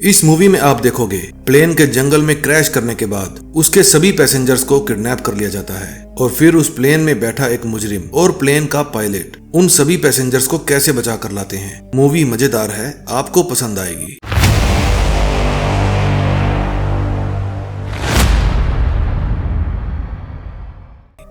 इस मूवी में आप देखोगे प्लेन के जंगल में क्रैश करने के बाद उसके सभी पैसेंजर्स को किडनैप कर लिया जाता है और फिर उस प्लेन में बैठा एक मुजरिम और प्लेन का पायलट उन सभी पैसेंजर्स को कैसे बचा कर लाते हैं। मूवी मजेदार है, आपको पसंद आएगी।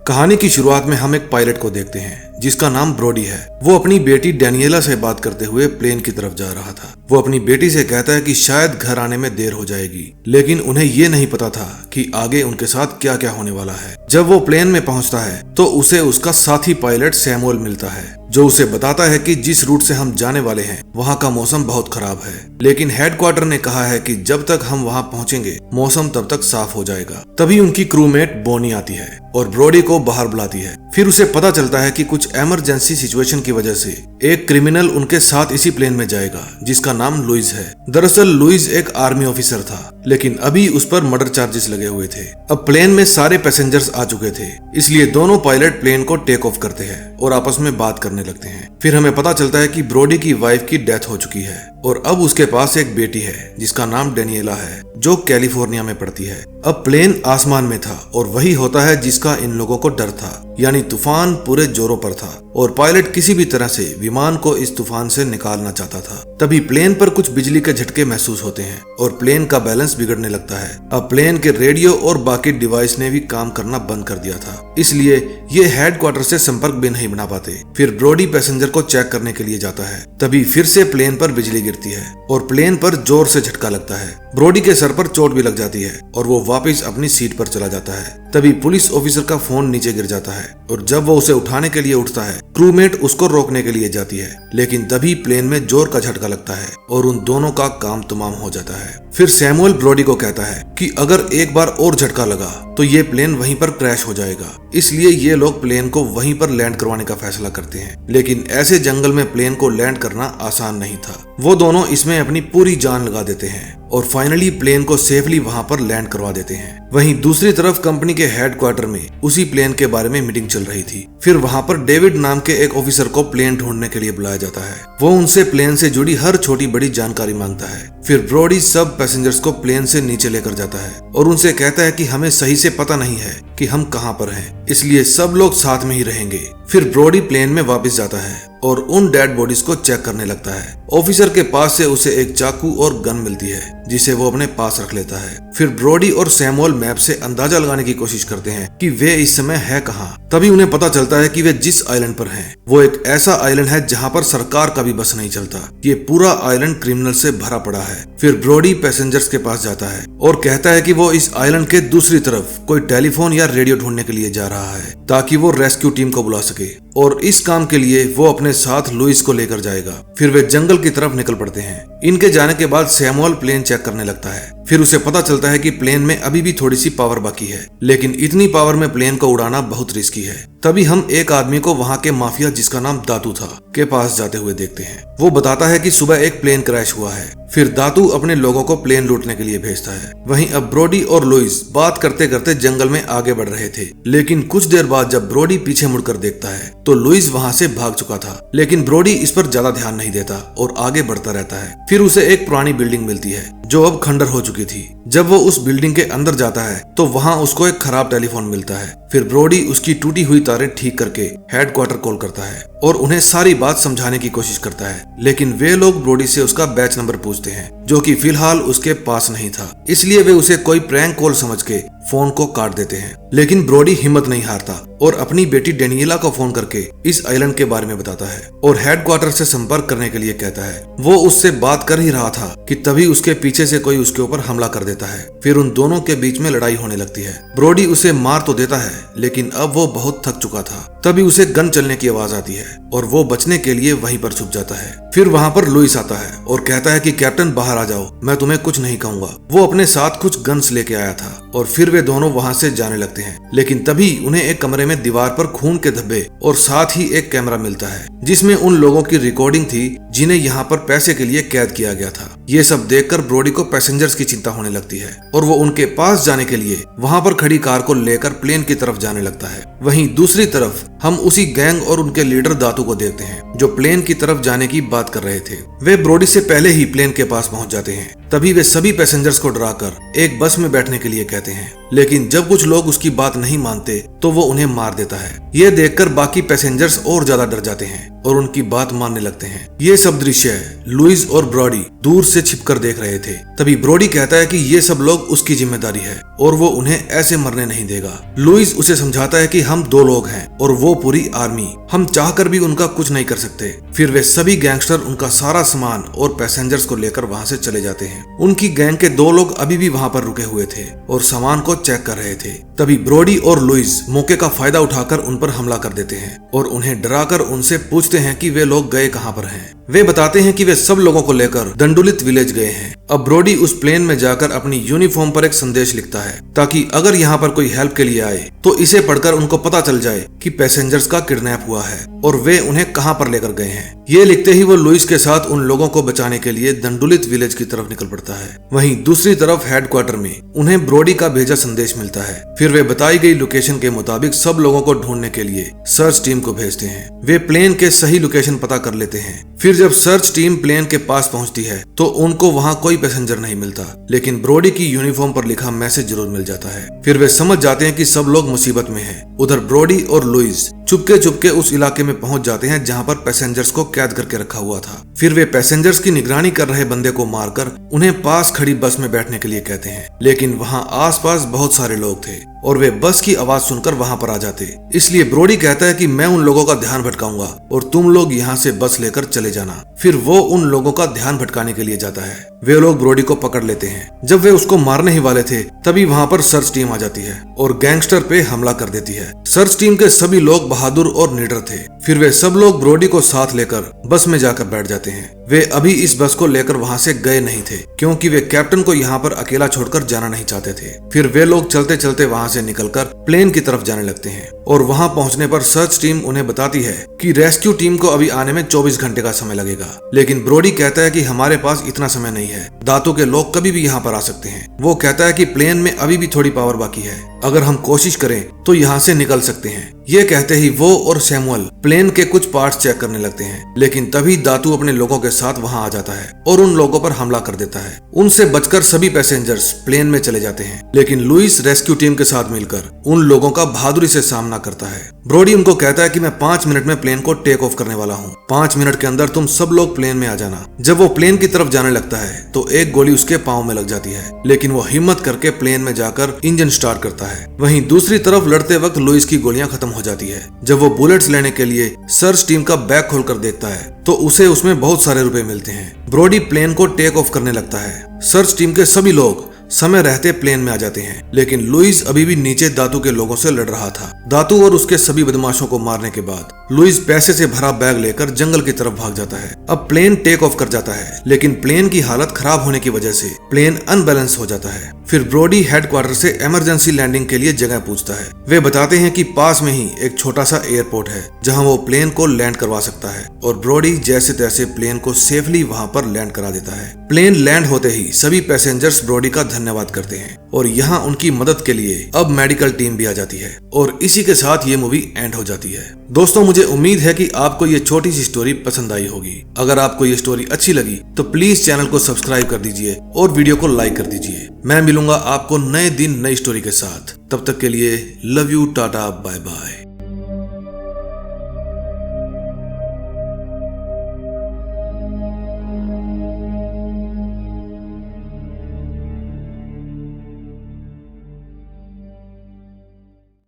कहानी की शुरुआत में हम एक पायलट को देखते हैं जिसका नाम ब्रोडी है। वो अपनी बेटी डैनियला से बात करते हुए प्लेन की तरफ जा रहा था। वो अपनी बेटी से कहता है कि शायद घर आने में देर हो जाएगी, लेकिन उन्हें ये नहीं पता था कि आगे उनके साथ क्या क्या होने वाला है। जब वो प्लेन में पहुंचता है तो उसे उसका साथी पायलट सैमुअल मिलता है, जो उसे बताता है कि जिस रूट से हम जाने वाले हैं वहाँ का मौसम बहुत खराब है, लेकिन हेडक्वार्टर ने कहा है कि जब तक हम वहाँ पहुँचेंगे मौसम तब तक साफ हो जाएगा। तभी उनकी क्रूमेट बोनी आती है और ब्रोडी को बाहर बुलाती है। फिर उसे पता चलता है कि कुछ इमरजेंसी सिचुएशन की वजह से एक क्रिमिनल उनके साथ इसी प्लेन में जाएगा जिसका नाम लुइस है। दरअसल लुइस एक आर्मी ऑफिसर था, लेकिन अभी उस पर मर्डर चार्जेस लगे हुए थे। अब प्लेन में सारे पैसेंजर्स आ चुके थे, इसलिए दोनों पायलट प्लेन को टेक ऑफ करते हैं और आपस में बात करने लगते हैं। फिर हमें पता चलता है कि ब्रोडी की वाइफ की डेथ हो चुकी है और अब उसके पास एक बेटी है जिसका नाम डेनियला है, जो कैलिफोर्निया में पड़ती है। अब प्लेन आसमान में था और वही होता है जिसका इन लोगों को डर था, यानी तूफान पूरे जोरों पर था और पायलट किसी भी तरह से विमान को इस तूफान से निकालना चाहता था। तभी प्लेन पर कुछ बिजली के झटके महसूस होते हैं और प्लेन का बैलेंस बिगड़ने लगता है। अब प्लेन के रेडियो और बाकी डिवाइस ने भी काम करना बंद कर दिया था, इसलिए ये हेडक्वार्टर से संपर्क भी नहीं बना पाते। फिर ब्रोडी पैसेंजर को चेक करने के लिए जाता है। तभी फिर से प्लेन पर बिजली गिरती है और प्लेन पर जोर से झटका लगता है। ब्रोडी के सर पर चोट भी लग जाती है और वो वापस अपनी सीट पर चला जाता है। तभी पुलिस ऑफिसर का फोन नीचे गिर जाता है और जब वो उसे उठाने के लिए उठता है, क्रूमेट उसको रोकने के लिए जाती है, लेकिन तभी प्लेन में जोर का झटका लगता है और उन दोनों का काम तमाम हो जाता है। फिर सैमुअल ब्रोडी को कहता है कि अगर एक बार और झटका लगा तो ये प्लेन वहीं पर क्रैश हो जाएगा, इसलिए ये लोग प्लेन को वहीं पर लैंड करवाने का फैसला करते हैं। लेकिन ऐसे जंगल में प्लेन को लैंड करना आसान नहीं था। वो दोनों इसमें अपनी पूरी जान लगा देते हैं और फाइनली प्लेन को सेफली वहां पर लैंड करवा देते हैं। वहीं दूसरी तरफ कंपनी के हेडक्वार्टर में उसी प्लेन के बारे में मीटिंग चल रही थी। फिर वहां पर डेविड नाम के एक ऑफिसर को प्लेन ढूंढने के लिए बुलाया जाता है। वो उनसे प्लेन से जुड़ी हर छोटी बड़ी जानकारी मांगता है। फिर ब्रोडी सब पैसेंजर्स को प्लेन से नीचे लेकर जाता है और उनसे कहता है कि हमें सही से पता नहीं है कि हम कहां पर हैं, इसलिए सब लोग साथ में ही रहेंगे। फिर ब्रोडी प्लेन में वापस जाता है और उन डेड बॉडीज को चेक करने लगता है। ऑफिसर के पास से उसे एक चाकू और गन मिलती है जिसे वो अपने पास रख लेता है। फिर ब्रोडी और सैमुअल मैप से अंदाजा लगाने की कोशिश करते हैं कि वे इस समय है कहां। तभी उन्हें पता चलता है कि वे जिस आइलैंड पर हैं वो एक ऐसा आइलैंड है जहां पर सरकार का भी बस नहीं चलता। ये पूरा आइलैंड क्रिमिनल से भरा पड़ा है। फिर ब्रोडी पैसेंजर्स के पास जाता है और कहता है कि वो इस आइलैंड के दूसरी तरफ कोई टेलीफोन या रेडियो ढूंढने के लिए जा रहा है ताकि वो रेस्क्यू टीम को बुला सके, और इस काम के लिए वो अपने साथ लुइस को लेकर जाएगा। फिर वे जंगल की तरफ निकल पड़ते हैं। इनके जाने के बाद सैमुअल प्लेन चेक करने लगता है। फिर उसे पता चलता है कि प्लेन में अभी भी थोड़ी सी पावर बाकी है, लेकिन इतनी पावर में प्लेन को उड़ाना बहुत रिस्की है। तभी हम एक आदमी को वहाँ के माफिया जिसका नाम दातू था के पास जाते हुए देखते हैं। वो बताता है कि सुबह एक प्लेन क्रैश हुआ है। फिर दातू अपने लोगों को प्लेन लूटने के लिए भेजता है। वहीं अब ब्रोडी और लुइस बात करते करते जंगल में आगे बढ़ रहे थे, लेकिन कुछ देर बाद जब ब्रोडी पीछे मुड़कर देखता है तो लुइस वहाँ से भाग चुका था। लेकिन ब्रोडी इस पर ज्यादा ध्यान नहीं देता और आगे बढ़ता रहता है। फिर उसे एक पुरानी बिल्डिंग मिलती है जो अब खंडर हो चुकी थी। जब वो उस बिल्डिंग के अंदर जाता है तो वहाँ उसको एक खराब टेलीफोन मिलता है। फिर ब्रोडी उसकी टूटी हुई तारें ठीक करके हेडक्वार्टर कॉल करता है और उन्हें सारी बात समझाने की कोशिश करता है, लेकिन वे लोग ब्रोडी से उसका बैच नंबर पूछते हैं जो कि फिलहाल उसके पास नहीं था, इसलिए वे उसे कोई प्रैंक कॉल समझ के फोन को काट देते हैं। लेकिन ब्रोडी हिम्मत नहीं हारता और अपनी बेटी डेनियला को फोन करके इस आइलैंड के बारे में बताता है और हेडक्वार्टर से संपर्क करने के लिए कहता है। वो उससे बात कर ही रहा था कि तभी उसके पीछे से कोई उसके ऊपर हमला कर देता है। फिर उन दोनों के बीच में लड़ाई होने लगती है। ब्रोडी उसे मार तो देता है, लेकिन अब वो बहुत थक चुका था। तभी उसे गन चलने की आवाज आती है और वो बचने के लिए वहीं पर छुप जाता है। फिर वहाँ पर लुइस आता है और कहता है कि कैप्टन बाहर आ जाओ, मैं तुम्हें कुछ नहीं कहूंगा। वो अपने साथ कुछ गन्स लेके आया था और फिर वे दोनों वहाँ से जाने लगते हैं। लेकिन तभी उन्हें एक कमरे में दीवार पर खून के धब्बे और साथ ही एक कैमरा मिलता है जिसमें उन लोगों की रिकॉर्डिंग थी जिन्हें यहाँ पर पैसे के लिए कैद किया गया था। ये सब देखकर ब्रोडी को पैसेंजर्स की चिंता होने लगती है और वो उनके पास जाने के लिए वहाँ पर खड़ी कार को लेकर प्लेन की तरफ जाने लगता है। वहीं दूसरी तरफ हम उसी गैंग और उनके लीडर दातू को देखते हैं जो प्लेन की तरफ जाने की बात कर रहे थे। वे ब्रोडी से पहले ही प्लेन के पास पहुंच जाते हैं। तभी वे सभी पैसेंजर्स को डराकर एक बस में बैठने के लिए कहते हैं, लेकिन जब कुछ लोग उसकी बात नहीं मानते तो वो उन्हें मार देता है। ये देखकर बाकी पैसेंजर्स और ज्यादा डर जाते हैं और उनकी बात मानने लगते हैं। ये सब दृश्य लुइस और ब्रोडी दूर से छिपकर देख रहे थे। तभी ब्रोडी कहता है कि ये सब लोग उसकी जिम्मेदारी है और वो उन्हें ऐसे मरने नहीं देगा। लुइस उसे समझाता है कि हम 2 लोग हैं और वो पूरी आर्मी, हम चाहकर भी उनका कुछ नहीं कर सकते। फिर वे सभी गैंगस्टर उनका सारा सामान और पैसेंजर्स को लेकर वहां से चले जाते हैं। उनकी गैंग के 2 लोग अभी भी वहां पर रुके हुए थे और सामान को चेक कर रहे थे। तभी ब्रोडी और लुइस मौके का फायदा उठाकर उन पर हमला कर देते हैं और उन्हें डराकर उनसे पूछते हैं कि वे लोग गए कहां पर हैं। वे बताते हैं कि वे सब लोगों को लेकर दंडुलित विलेज गए हैं। अब ब्रोडी उस प्लेन में जाकर अपनी यूनिफॉर्म पर एक संदेश लिखता है ताकि अगर यहाँ पर कोई हेल्प के लिए आए तो इसे पढ़कर उनको पता चल जाए कि पैसेंजर्स का किडनैप हुआ है और वे उन्हें कहां पर लेकर गए हैं। ये लिखते ही वो लुइस के साथ उन लोगों को बचाने के लिए दंडुलित विलेज की तरफ निकल पड़ता है। वहीं दूसरी तरफ हेडक्वार्टर में उन्हें ब्रोडी का भेजा संदेश मिलता है। फिर वे बताई गई लोकेशन के मुताबिक सब लोगों को ढूंढने के लिए सर्च टीम को भेजते हैं। वे प्लेन के सही लोकेशन पता कर लेते हैं। फिर जब सर्च टीम प्लेन के पास पहुंचती है तो उनको वहां कोई पैसेंजर नहीं मिलता, लेकिन ब्रोडी की यूनिफॉर्म पर लिखा मैसेज जरूर मिल जाता है। फिर वे समझ जाते हैं कि सब लोग मुसीबत में हैं। उधर ब्रोडी और लुइस चुपके उस इलाके में पहुंच जाते हैं जहां पर पैसेंजर्स को कैद करके रखा हुआ था। फिर वे पैसेंजर्स की निगरानी कर रहे बंदे को मारकर उन्हें पास खड़ी बस में बैठने के लिए कहते हैं, लेकिन वहां आसपास बहुत सारे लोग थे और वे बस की आवाज सुनकर वहां पर आ जाते। इसलिए ब्रोडी कहता है कि मैं उन लोगों का ध्यान भटकाऊंगा और तुम लोग यहाँ से बस लेकर चले जाना। फिर वो उन लोगों का ध्यान भटकाने के लिए जाता है। वे लोग ब्रोडी को पकड़ लेते हैं। जब वे उसको मारने ही वाले थे तभी वहां पर सर्च टीम आ जाती है और गैंगस्टर पे हमला कर देती है। सर्च टीम के सभी लोग बहादुर और निडर थे। फिर वे सब लोग ब्रोडी को साथ लेकर बस में जाकर बैठ जाते हैं। वे अभी इस बस को लेकर वहां से गए नहीं थे क्योंकि वे कैप्टन को यहाँ पर अकेला छोड़कर जाना नहीं चाहते थे। फिर वे लोग चलते चलते वहां से निकलकर प्लेन की तरफ जाने लगते हैं और वहां पहुंचने पर सर्च टीम उन्हें बताती है कि रेस्क्यू टीम को अभी आने में 24 घंटे का समय लगेगा। लेकिन ब्रोडी कहता है कि हमारे पास इतना समय नहीं है, दातू के लोग कभी भी यहाँ पर आ सकते हैं। वो कहता है कि प्लेन में अभी भी थोड़ी पावर बाकी है, अगर हम कोशिश करें तो यहाँ से निकल सकते हैं। ये कहते ही वो और सैमुअल प्लेन के कुछ पार्ट्स चेक करने लगते हैं, लेकिन तभी दातू अपने लोगों के साथ वहां आ जाता है और उन लोगों पर हमला कर देता है। उनसे बचकर सभी पैसेंजर्स प्लेन में चले जाते हैं, लेकिन लुइस रेस्क्यू टीम के साथ मिलकर उन लोगों का बहादुरी से सामना करता है। ब्रोडी उनको कहता है कि मैं 5 मिनट में प्लेन को टेक ऑफ करने वाला हूँ। 5 मिनट के अंदर तुम सब लोग प्लेन में आ जाना। जब वो प्लेन की तरफ जाने लगता है तो एक गोली उसके पाँव में लग जाती है, लेकिन वो हिम्मत करके प्लेन में जाकर इंजन स्टार्ट करता है। वहीं दूसरी तरफ लड़ते वक्त लुइस की गोलियां खत्म हो जाती है। जब वो बुलेट्स लेने के लिए सर्च टीम का बैग खोलकर देखता है तो उसे उसमें बहुत सारे रुपए मिलते हैं। ब्रोडी प्लेन को टेक ऑफ करने लगता है। सर्च टीम के सभी लोग समय रहते प्लेन में आ जाते हैं, लेकिन लुइस अभी भी नीचे दातू के लोगों से लड़ रहा था। दातू और उसके सभी बदमाशों को मारने के बाद लुइस पैसे से भरा बैग लेकर जंगल की तरफ भाग जाता है। अब प्लेन टेक ऑफ कर जाता है, लेकिन प्लेन की हालत खराब होने की वजह से प्लेन अनबैलेंस हो जाता है। फिर ब्रोडी हेडक्वार्टर से इमरजेंसी लैंडिंग के लिए जगह पूछता है। वे बताते हैं कि पास में ही एक छोटा सा एयरपोर्ट है जहां वो प्लेन को लैंड करवा सकता है और ब्रोडी जैसे तैसे प्लेन को सेफली वहां पर लैंड करा देता है। प्लेन लैंड होते ही सभी पैसेंजर्स ब्रोडी का धन्यवाद करते हैं और यहाँ उनकी मदद के लिए अब मेडिकल टीम भी आ जाती है और इसी के साथ ये मूवी एंड हो जाती है। दोस्तों, मुझे उम्मीद है कि आपको ये छोटी सी स्टोरी पसंद आई होगी। अगर आपको ये स्टोरी अच्छी लगी तो प्लीज चैनल को सब्सक्राइब कर दीजिए और वीडियो को लाइक कर दीजिए। मैं मिलूंगा आपको नए दिन नई स्टोरी के साथ। तब तक के लिए love you, tata, bye bye.